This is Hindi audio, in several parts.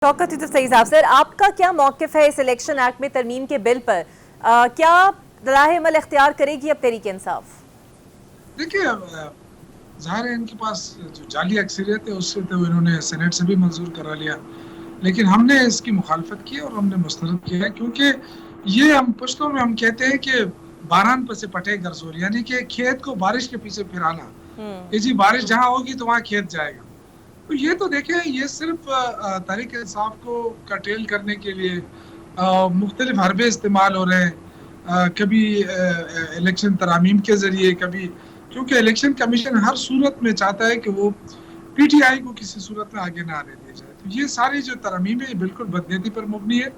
शौकत तो सही साहब, सर आपका क्या मौक़िफ़ है इस इलेक्शन एक्ट में तरमीम के बिल पर? क्या राह अमल इख्तियार करेगी अब तहरीक इंसाफ? देखिए, ज़ाहिर है इनके पास जो जाली अक्सरियत है उससे तो इन्होंने सेनेट से भी मंजूर करा लिया, लेकिन हमने इसकी मुखालफत की और हमने मुस्तरद किया है, क्योंकि ये हम पुश्तों में हम कहते हैं कि बारान पर से पटे गरजोर, यानी कि खेत को बारिश के पीछे फिराना कि जी बारिश जहाँ होगी तो वहाँ खेत जाएगा। तो ये तो देखें, ये सिर्फ तहरीक इंसाफ को कटेल करने के लिए मुख्तलिफ हरबे इस्तेमाल हो रहे हैं, कभी इलेक्शन तरामीम के ज़रिए, कभी क्योंकि इलेक्शन कमीशन हर सूरत में चाहता है कि वो पीटीआई को किसी सूरत में आगे ना आने दिया जाए। तो ये सारी जो तरमीम है बिल्कुल बदनीयती पर मुबनी है,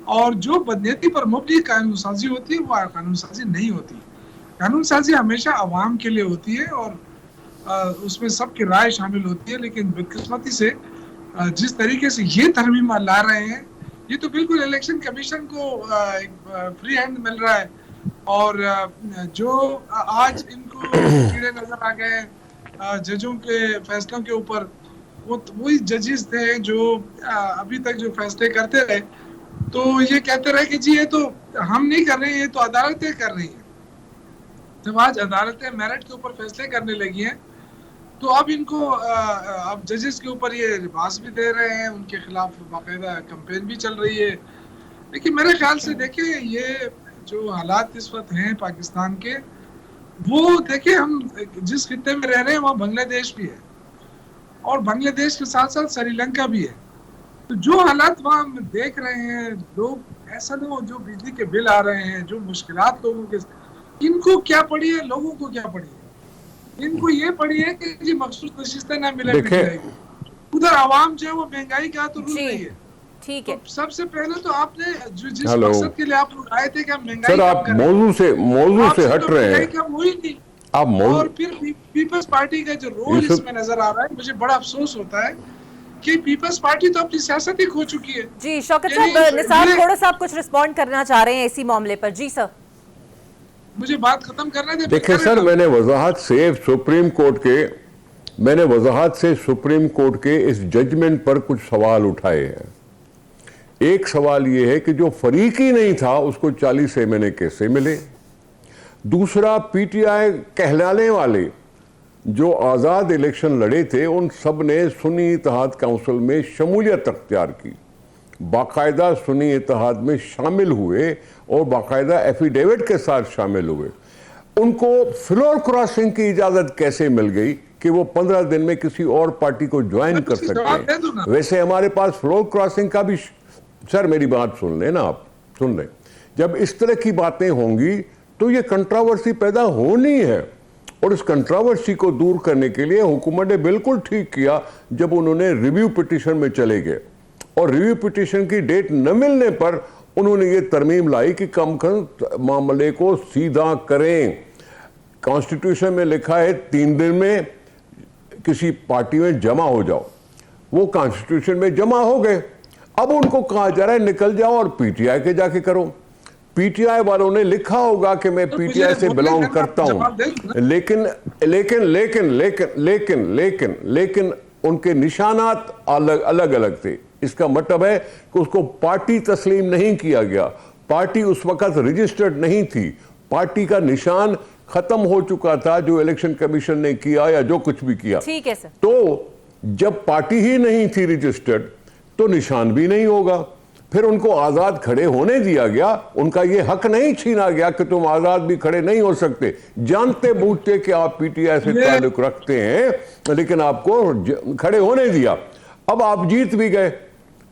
और जो बदनीयती पर मुबनी कानून साजी होती है वो कानून साजी नहीं होती। कानून साजी हमेशा अवाम के लिए होती है और उसमें सबकी राय शामिल होती है, लेकिन बदकिस्मती से जिस तरीके से ये तरमीम ला रहे हैं, ये तो बिल्कुल इलेक्शन कमीशन को एक फ्री हैंड मिल रहा है। और जो आज इनको कीड़े नजर आ गए जजों के फैसलों के ऊपर, वो वही जजेस थे जो अभी तक जो फैसले करते रहे, तो ये कहते रहे कि जी ये तो हम नहीं कर रहे हैं, ये तो अदालतें कर रही हैं। जब आज अदालतें मेरिट के ऊपर फैसले करने लगी हैं, तो अब इनको अब जजेस के ऊपर ये लिबास भी दे रहे हैं, उनके खिलाफ बाकायदा कैंपेन भी चल रही है। लेकिन मेरे ख्याल से देखिए, ये जो हालात इस वक्त हैं पाकिस्तान के, वो देखिए हम जिस खित्ते में रह रहे हैं वहाँ बांग्लादेश भी है और बांग्लादेश के साथ साथ श्रीलंका भी है। तो जो हालात वहाँ हम देख रहे हैं, लोग ऐसा ना हो, जो बिजली के बिल आ रहे हैं, जो मुश्किलात लोगों के, इनको क्या पड़ी है, लोगों को क्या पड़ी है? इनको ये पड़ी है कि जी मखसूस नशिस्तें ना मिले पीटीआई, उधर आवाम जो है वो महंगाई का तो रूल नहीं है। ठीक है, तो सबसे पहले तो आपने जो जिस मकसद के लिए आप लोग आए थे कि हम महंगाई सर, आप मौजू से हट रहे हैं। कम हुई नहीं, आप और फिर पीपल्स पार्टी का जो रोल इसमें नजर आ रहा है, मुझे बड़ा अफसोस होता है कि पीपल्स पार्टी तो अपनी सियासत ही खो चुकी है। जी शौकत साहब, निसार थोड़ा सा आप कुछ रिस्पॉन्ड करना चाह रहे हैं इसी मामले पर? जी सर, मुझे बात खत्म करने दे। देखिए सर, मैंने वजाहत से सुप्रीम कोर्ट के इस जजमेंट पर कुछ सवाल उठाए हैं। एक सवाल यह है कि जो फरीक ही नहीं था उसको 40 महीने कैसे मिले। दूसरा, पीटीआई कहलाने वाले जो आज़ाद इलेक्शन लड़े थे उन सब ने सुन्नी इत्तेहाद काउंसिल में शमूलियत अख्तियार की, बाकायदा सुन्नी इत्तेहाद में शामिल हुए और बाकायदा एफिडेविट के साथ शामिल हुए। उनको फ्लोर क्रॉसिंग की इजाज़त कैसे मिल गई कि वो 15 दिन में किसी और पार्टी को ज्वाइन कर सकते हैं? वैसे हमारे पास फ्लोर क्रॉसिंग का भी, सर मेरी बात सुन लें ना, आप सुन लें। जब इस तरह की बातें होंगी तो ये कंट्रोवर्सी पैदा होनी है, और इस कंट्रोवर्सी को दूर करने के लिए हुकूमत ने बिल्कुल ठीक किया जब उन्होंने रिव्यू पिटीशन में चले गए, और रिव्यू पिटीशन की डेट न मिलने पर उन्होंने ये तरमीम लाई कि कम कम मामले को सीधा करें। कॉन्स्टिट्यूशन में लिखा है 3 दिन में किसी पार्टी में जमा हो जाओ, वो कॉन्स्टिट्यूशन में जमा हो गए। अब उनको कहा जा रहा है निकल जाओ और पीटीआई के जाके करो। पीटीआई वालों ने लिखा होगा कि मैं पीटीआई से बिलोंग करता हूं, लेकिन उनके निशानात अलग अलग थे। इसका मतलब है कि उसको पार्टी तस्लीम नहीं किया गया, पार्टी उस वक्त रजिस्टर्ड नहीं थी, पार्टी का निशान खत्म हो चुका था जो इलेक्शन कमीशन ने किया या जो कुछ भी किया। ठीक है सर। तो जब पार्टी ही नहीं थी रजिस्टर्ड तो निशान भी नहीं होगा। फिर उनको आजाद खड़े होने दिया गया, उनका ये हक नहीं छीना गया कि तुम आजाद भी खड़े नहीं हो सकते, जानते बूझते कि आप पीटीआई से ताल्लुक रखते हैं, लेकिन आपको खड़े होने दिया। अब आप जीत भी गए,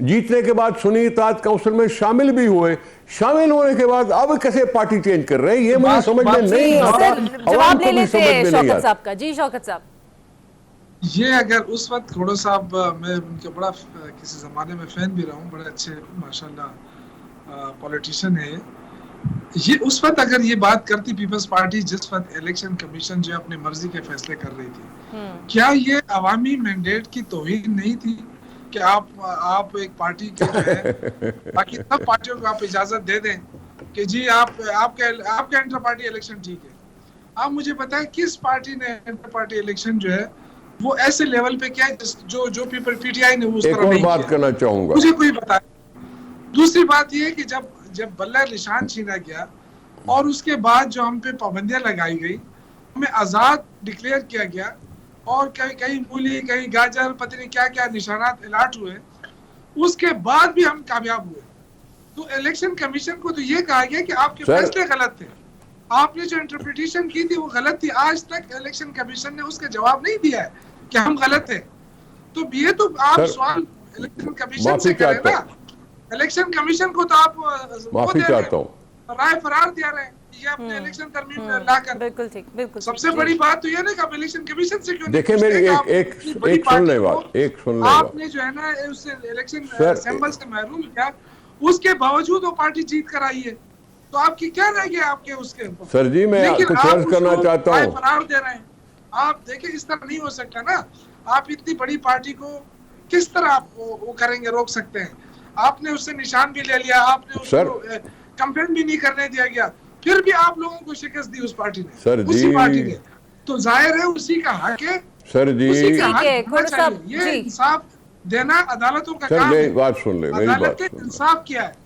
जीतने के बाद सुन्नी इत्तेहाद काउंसिल में शामिल भी हुए, शामिल होने के बाद अब कैसे पार्टी चेंज कर रहे हैं ये मुझे समझ में नहीं आता। जवाब ले लेते हैं शौकत साहब का। जी शौकत साहब, ये अगर उस वक्त खोड़ो साहब, मैं उनके बड़ा किसी ज़माने में फ़ैन भी रहा हूँ, बड़े अच्छे माशाल्लाह पॉलिटिशियन है ये, उस वक्त अगर ये बात करती पीपल्स पार्टी जिस वक्त इलेक्शन कमीशन जो अपनी मर्जी के फैसले कर रही थी, क्या ये अवामी मैंडेट की तौहीन नहीं थी कि आप एक पार्टी के जो है बाकी सब पार्टियों को आप इजाज़त दे दें कि जी आपका इंटर पार्टी इलेक्शन ठीक है? आप मुझे बताएं किस पार्टी ने इंटर पार्टी इलेक्शन जो है वो ऐसे लेवल पे क्या है जो जो पीपल पीटीआई ने उस एक तरह और नहीं बात किया। करना चाहूंगा, मुझे कोई बताए। दूसरी बात ये है कि जब बल्ला निशान छीना गया और उसके बाद जो हम पे पाबंदियां लगाई गई, हमें आजाद डिक्लेयर किया गया और कहीं मूली कहीं गाजर पता नहीं क्या क्या निशानात अलर्ट हुए, उसके बाद भी हम कामयाब हुए। तो इलेक्शन कमीशन को तो ये कहा गया कि आपके फैसले गलत थे, आपने जो इंटरप्रिटेशन की थी वो गलत थी। आज तक इलेक्शन कमीशन ने उसका जवाब नहीं दिया है कि हम गलत थे। तो ये तो आप सवाल इलेक्शन कमीशन से करें ना, इलेक्शन कमीशन को तो आप माफी चाहता हूँ, राय फरार दिया रहे ये अपने इलेक्शन तरमीम लाकर। बिल्कुल ठीक, बिल्कुल सबसे बड़ी बात तो ये ना कि आप इलेक्शन कमीशन से क्यों देखिए मेरी एक सुनने बात, आपने जो है ना उससे इलेक्शन असेंबल से महरूम किया, उसके बावजूद वो पार्टी जीत कर आई है, तो आपकी क्या रह गया आपके उसके ऊपर? सर जी मैं कुछ अर्ज करना चाहता हूँ। फरार दे रहे हैं आप। देखिए इस तरह नहीं हो सकता ना, आप इतनी बड़ी पार्टी को किस तरह आप वो करेंगे, रोक सकते हैं? आपने उससे निशान भी ले लिया, आपने उसको कंप्लेन भी नहीं करने दिया गया, फिर भी आप लोगों को शिकस्त दी उस पार्टी ने, सर जी, उसी पार्टी ने। तो जाहिर है उसी का हक है, सर जी, उसी का हक होना चाहिए। ये इंसाफ देना अदालतों का काम है। बात सुन ले, मेरी बात अदालत ने इंसाफ किया है,